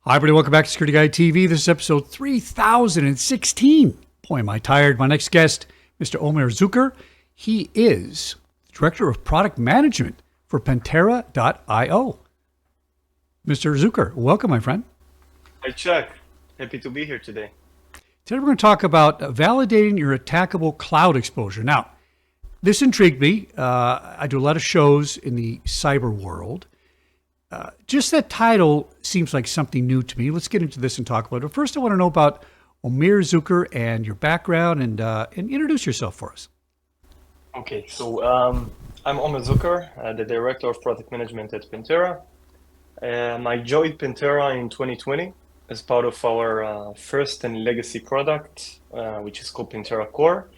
Hi, everybody. Welcome back to Security Guide TV. This is episode 3016. Boy, am I tired. My next guest, Mr. Omer Zucker. He is Director of Product Management for Pentera.io. Mr. Zucker, welcome, my friend. Hi, Chuck. Happy to be here today. Today we're going to talk about validating your Attackable cloud exposure. Now, this intrigued me. I do a lot of shows in the cyber world. Just that title seems like something new to me. Let's get into this and talk about it. First, I want to know about Omer Zucker and your background and introduce yourself for us. Okay, so I'm Omer Zucker, the Director of Product Management at Pentera. I joined Pentera in 2020 as part of our first and legacy product, which is called Pentera Core.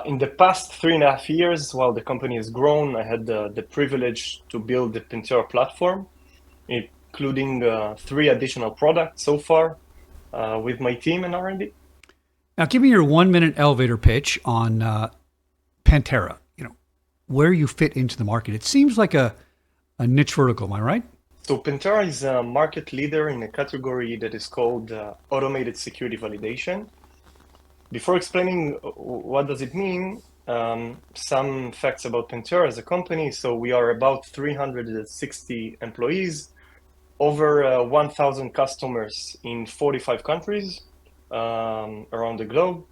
In the past 3.5 years, while the company has grown, I had the privilege to build the Pentera platform, including 3 additional products so far with my team in R&D. Now, give me your 1-minute elevator pitch on Pentera. Where you fit into the market. It seems like a niche vertical. Am I right? So Pentera is a market leader in a category that is called automated security validation. Before explaining what does it mean, some facts about Pentera as a company. So we are about 360 employees, over 1,000 customers in 45 countries around the globe.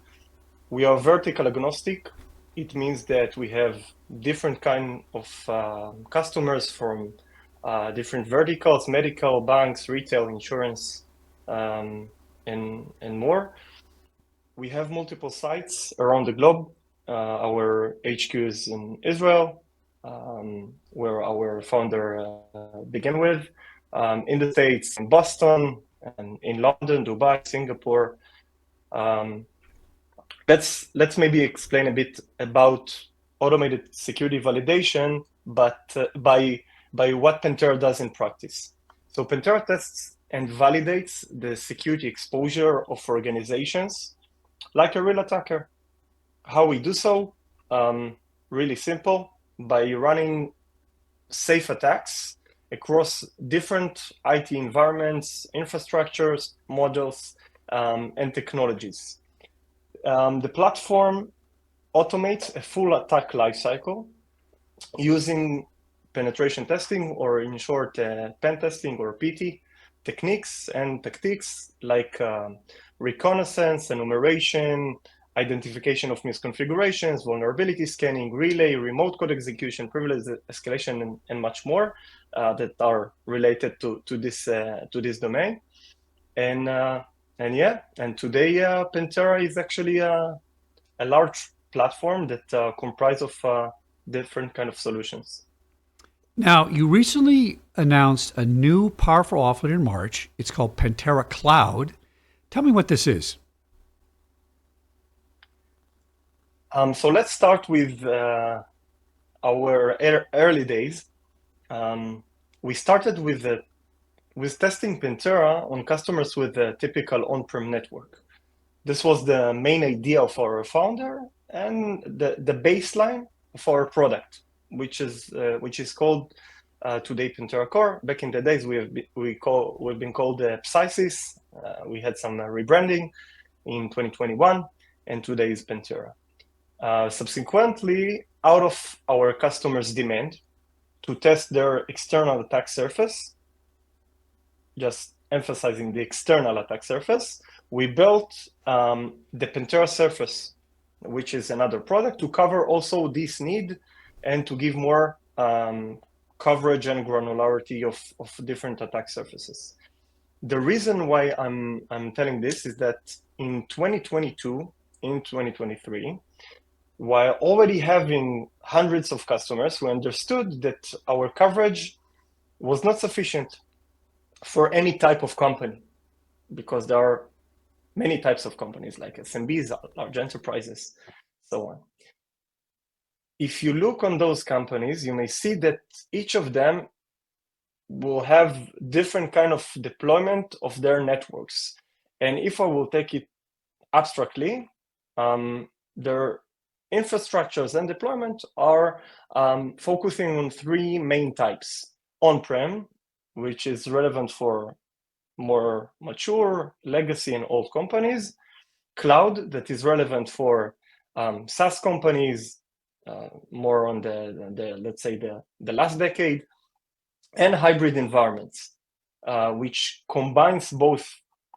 We are vertical agnostic. It means that we have different kind of customers from different verticals: medical, banks, retail, insurance, and more. We have multiple sites around the globe. Our HQ is in Israel, where our founder began with. In the States, in Boston, and in London, Dubai, Singapore. Let's maybe explain a bit about automated security validation, but by what Pentera does in practice. So Pentera tests and validates the security exposure of organizations like a real attacker. How we do so? Really simple, by running safe attacks across different IT environments, infrastructures, models, and technologies. The platform automates a full attack lifecycle using penetration testing, or in short, pen testing or PT techniques and tactics like reconnaissance, enumeration, identification of misconfigurations, vulnerability scanning, relay, remote code execution, privilege escalation, and much more that are related to this domain. And today Pentera is actually a large platform that comprises of different kind of solutions. Now, you recently announced a new powerful offering in March. It's called Pentera Cloud. Tell me what this is. So let's start with our early days. We started with testing Pentera on customers with a typical on-prem network. This was the main idea of our founder and the baseline of our product, which is called today Pentera Core. Back in the days, we've been called Psysis. We had some rebranding in 2021, and today is Pentera. Subsequently, out of our customers' demand to test their external attack surface, just emphasizing the external attack surface, we built the Pentera Surface, which is another product to cover also this need and to give more coverage and granularity of different attack surfaces. The reason why I'm telling this is that in 2022, in 2023, while already having hundreds of customers, we understood that our coverage was not sufficient for any type of company, because there are many types of companies like SMBs, large enterprises, so on. If you look on those companies, you may see that each of them will have different kind of deployment of their networks. And if I will take it abstractly, their infrastructures and deployment are focusing on 3 main types: on-prem, which is relevant for more mature, legacy and old companies, cloud that is relevant for SaaS companies, more on the let's say the last decade, and hybrid environments, which combines both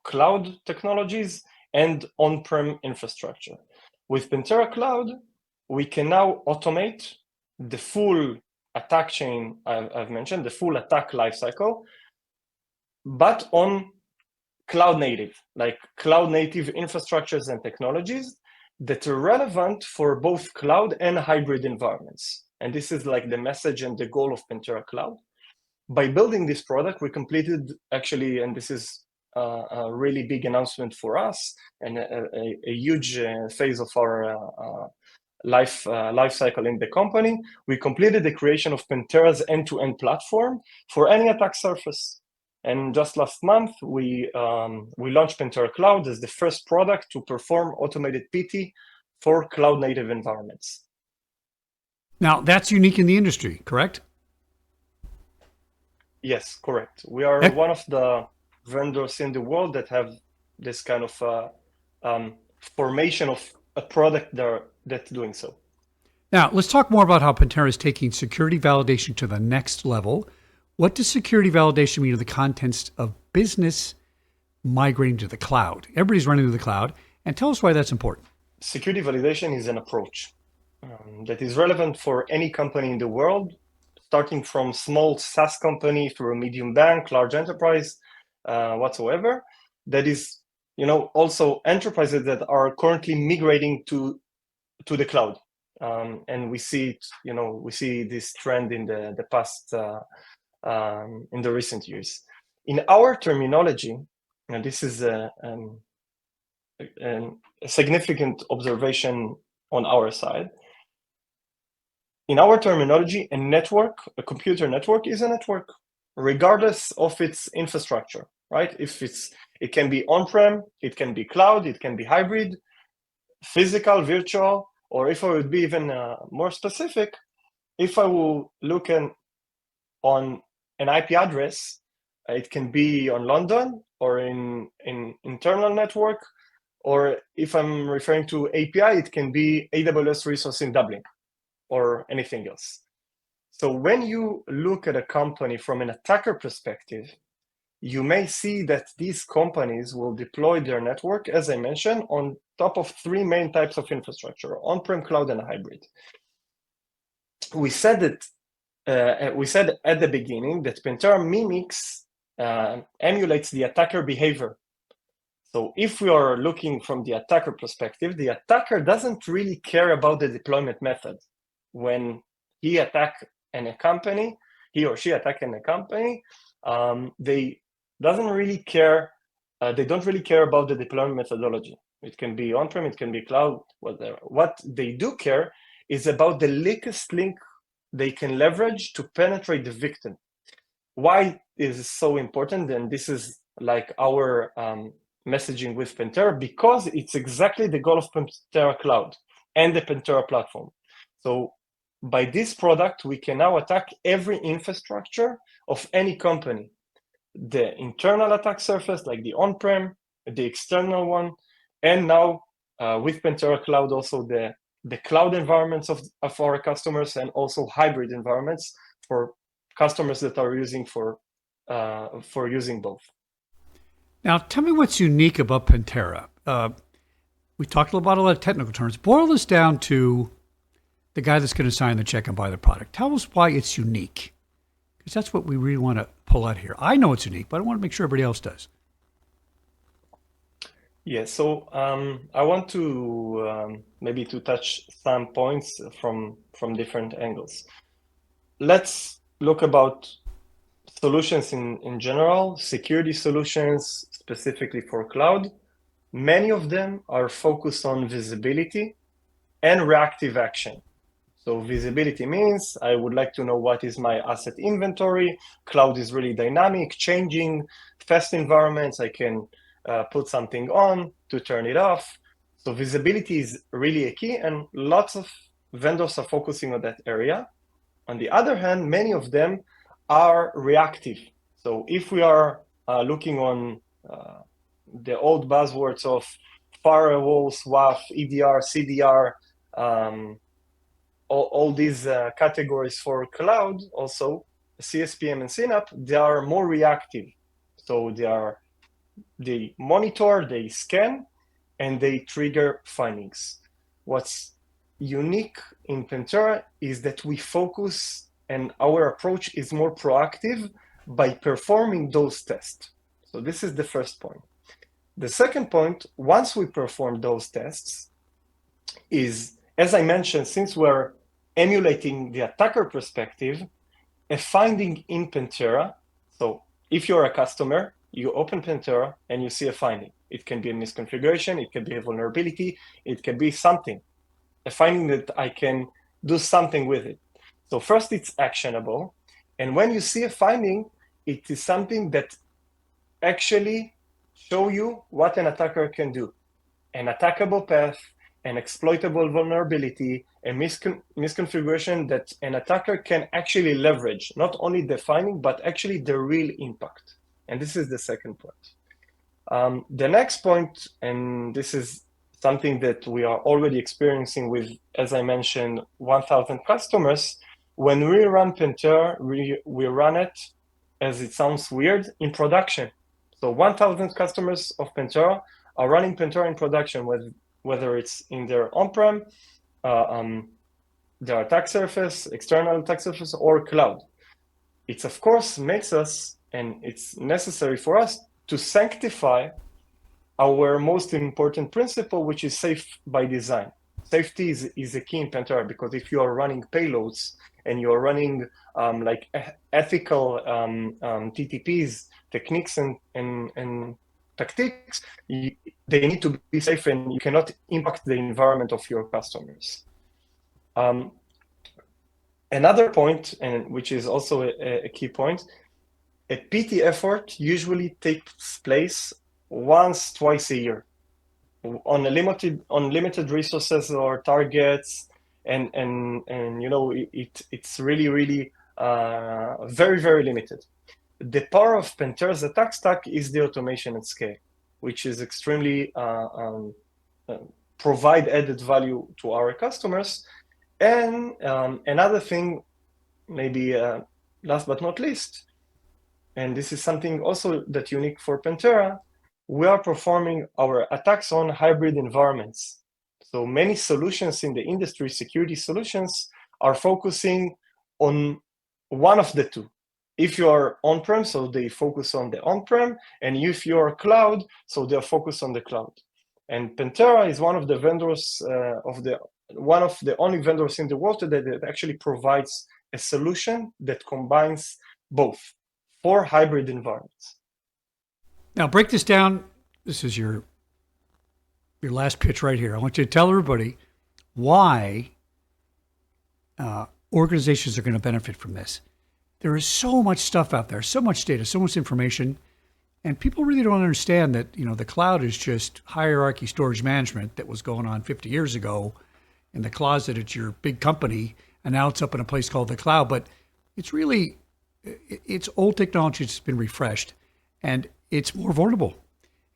cloud technologies and on-prem infrastructure. With Pentera Cloud, we can now automate the full attack chain I've mentioned, the full attack lifecycle, but on cloud native, like cloud native infrastructures and technologies that are relevant for both cloud and hybrid environments. And this is like the message and the goal of Pentera Cloud. By building this product, we completed actually, and this is a really big announcement for us and a huge phase of our life cycle in the company. We completed the creation of Pentera's end-to-end platform for any attack surface. And just last month, we launched Pentera Cloud as the first product to perform automated PT for cloud native environments. Now, that's unique in the industry, correct? Yes, correct. We are one of the vendors in the world that have this kind of formation of a product that's doing so. Now, let's talk more about how Pentera is taking security validation to the next level. What does security validation mean to the context of business migrating to the cloud? Everybody's running to the cloud, and tell us why that's important. Security validation is an approach that is relevant for any company in the world, starting from small SaaS company through a medium bank, large enterprise, whatsoever. That is, also enterprises that are currently migrating to the cloud, and we see it. We see this trend in the past, in the recent years. In our terminology, and this is a significant observation on our side. In our terminology, a computer network is a network, regardless of its infrastructure, right? It can be on-prem, it can be cloud, it can be hybrid, physical, virtual, or if I would be even more specific, if I will look on an IP address, it can be on London or in internal network, or if I'm referring to API, it can be AWS resource in Dublin or anything else. So when you look at a company from an attacker perspective, you may see that these companies will deploy their network, as I mentioned, on top of three main types of infrastructure: on-prem, cloud, and hybrid. We said at the beginning that Pentera emulates the attacker behavior. So if we are looking from the attacker perspective, the attacker doesn't really care about the deployment method. When he attack in a company, he or she attack in a company, they don't really care about the deployment methodology. It can be on-prem, it can be cloud, whatever. What they do care is about the weakest link they can leverage to penetrate the victim. Why is this so important? And this is like our messaging with Pentera, because it's exactly the goal of Pentera Cloud and the Pentera platform. So by this product, we can now attack every infrastructure of any company. The internal attack surface, like the on-prem, the external one, and now with Pentera Cloud, also the cloud environments of our customers, and also hybrid environments for customers that are using for using both. Now, tell me what's unique about Pentera. We talked about a lot of technical terms. Boil this down to the guy that's going to sign the check and buy the product. Tell us why it's unique, because that's what we really want to pull out here. I know it's unique, but I want to make sure everybody else does. Yeah, so I want to maybe to touch some points from different angles. Let's look about solutions in general, security solutions specifically for cloud. Many of them are focused on visibility and reactive action. So visibility means I would like to know what is my asset inventory. Cloud is really dynamic, changing, fast environments. I can put something on to turn it off. So visibility is really a key, and lots of vendors are focusing on that area. On the other hand, many of them are reactive. So if we are looking on the old buzzwords of firewalls, WAF, EDR, CDR, all these categories for cloud, also CSPM and CNAP, they are more reactive. So they monitor, they scan, and they trigger findings. What's unique in Pentera is that we focus, and our approach is more proactive by performing those tests. So this is the first point. The second point, once we perform those tests, is, as I mentioned, since we're emulating the attacker perspective, a finding in Pentera. So if you're a customer, you open Pentera and you see a finding. It can be a misconfiguration, it can be a vulnerability, it can be something, a finding that I can do something with it. So first, it's actionable. And when you see a finding, it is something that actually show you what an attacker can do. An attackable path, an exploitable vulnerability, a misconfiguration that an attacker can actually leverage, not only the finding, but actually the real impact. And this is the second point. The next point, and this is something that we are already experiencing with, as I mentioned, 1,000 customers. When we run Pentera, we run it, as it sounds weird, in production. So 1,000 customers of Pentera are running Pentera in production, whether it's in their on-prem, their attack surface, external attack surface, or cloud. It's, of course, makes us, and it's necessary for us to sanctify our most important principle, which is safe by design. Safety is a key in Pentera, because if you are running payloads and you are running like ethical TTPs, techniques and tactics, they need to be safe, and you cannot impact the environment of your customers. Another point, and which is also a key point, a PT effort usually takes place once, twice a year on limited resources or targets, and you know, it's really very, very limited. The power of Pentera's attack stack is the automation at scale, which is extremely provide added value to our customers. And another thing, maybe last but not least, and this is something also that's unique for Pentera, we are performing our attacks on hybrid environments. So many solutions in the industry, security solutions, are focusing on one of the two. If you are on-prem, so they focus on the on-prem, and if you are cloud, so they're focused on the cloud. And Pentera is one of the vendors one of the only vendors in the world that actually provides a solution that combines both for hybrid environments. Now, break this down. This is your last pitch right here. I want you to tell everybody why organizations are going to benefit from this. There is so much stuff out there, so much data, so much information, and people really don't understand that, you know, the cloud is just hierarchy storage management that was going on 50 years ago in the closet at your big company, and now it's up in a place called the cloud. But it's really, it's old technology that's been refreshed, and it's more vulnerable.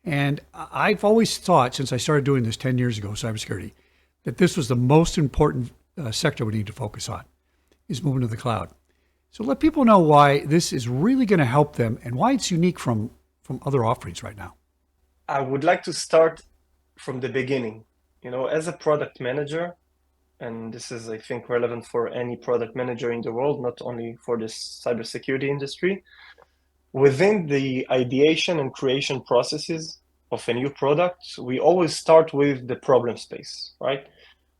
And I've always thought, since I started doing this 10 years ago, cybersecurity, that this was the most important sector we need to focus on, is moving to the cloud. So let people know why this is really going to help them and why it's unique from other offerings right now. I would like to start from the beginning. You know, as a product manager, and this is, I think, relevant for any product manager in the world, not only for the cybersecurity industry, within the ideation and creation processes of a new product, we always start with the problem space, right?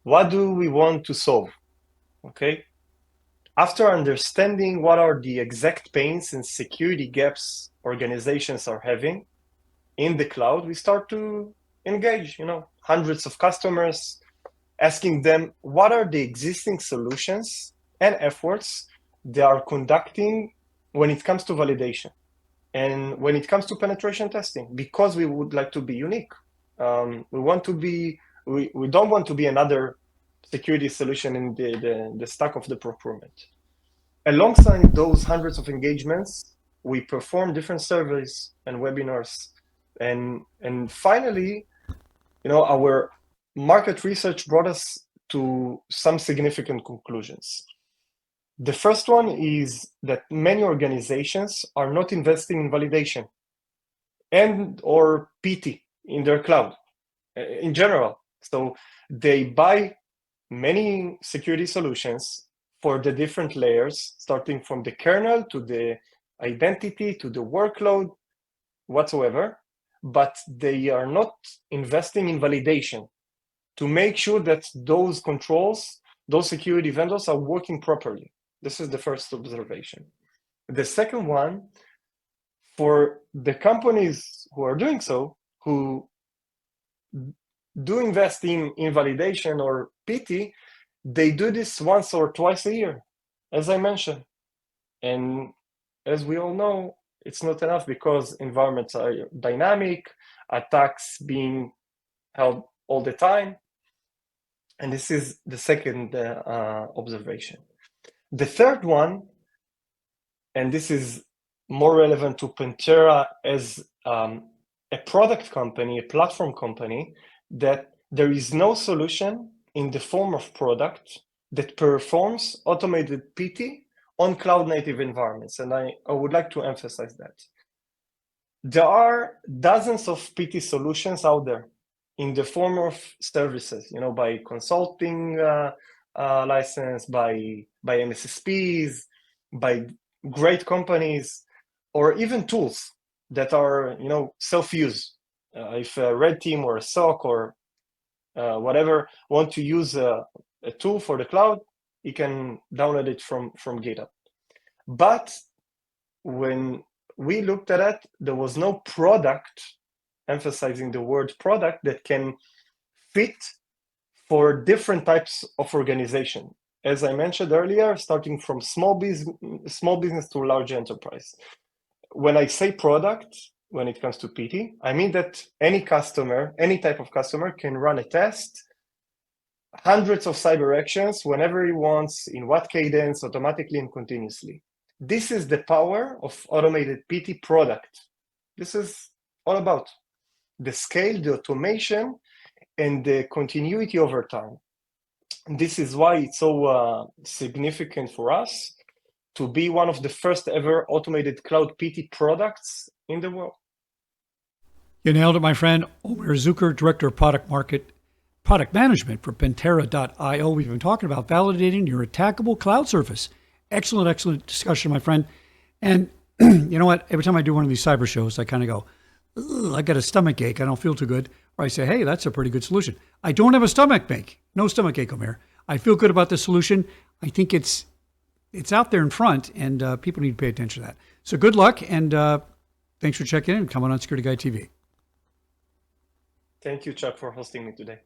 What do we want to solve? Okay. After understanding what are the exact pains and security gaps organizations are having in the cloud, we start to engage, you know, hundreds of customers, asking them what are the existing solutions and efforts they are conducting when it comes to validation and when it comes to penetration testing, because we would like to be unique. We don't want to be another security solution in the stack of the procurement. Alongside those hundreds of engagements, we perform different surveys and webinars. And finally, our market research brought us to some significant conclusions. The first one is that many organizations are not investing in validation and or PT in their cloud in general. So they buy many security solutions for the different layers, starting from the kernel to the identity to the workload whatsoever, but they are not investing in validation to make sure that those controls, those security vendors are working properly. This is the first observation. The second one, for the companies who are doing so, who do invest in validation or PT, they do this once or twice a year, as I mentioned. And as we all know, it's not enough because environments are dynamic, attacks being held all the time. And this is the second observation. The third one, and this is more relevant to Pentera as a product company, a platform company, that there is no solution in the form of product that performs automated PT on cloud native environments. And I would like to emphasize that. There are dozens of PT solutions out there in the form of services, by consulting license, by MSSPs, by great companies, or even tools that are, self-use. If a red team or a SOC or whatever want to use a tool for the cloud, you can download it from GitHub. But when we looked at it, there was no product, emphasizing the word product, that can fit for different types of organization. As I mentioned earlier, starting from small business to large enterprise. When I say product, when it comes to PT, I mean that any customer, any type of customer can run a test, hundreds of cyber actions whenever he wants, in what cadence, automatically and continuously. This is the power of automated PT product. This is all about the scale, the automation, and the continuity over time. And this is why it's so significant for us to be one of the first ever automated cloud PT products in the world. You nailed it, my friend. Omer Zucker, Director of Product Management for Pentera.io. We've been talking about validating your attackable cloud service. Excellent discussion, my friend. And you know what? Every time I do one of these cyber shows, I kind of go, I got a stomach ache. I don't feel too good. Or I say, hey, that's a pretty good solution. I don't have a stomach ache. No stomach ache, Omer. I feel good about the solution. I think it's out there in front, and people need to pay attention to that. So good luck, and thanks for checking in and coming on Security Guy TV. Thank you, Chuck, for hosting me today.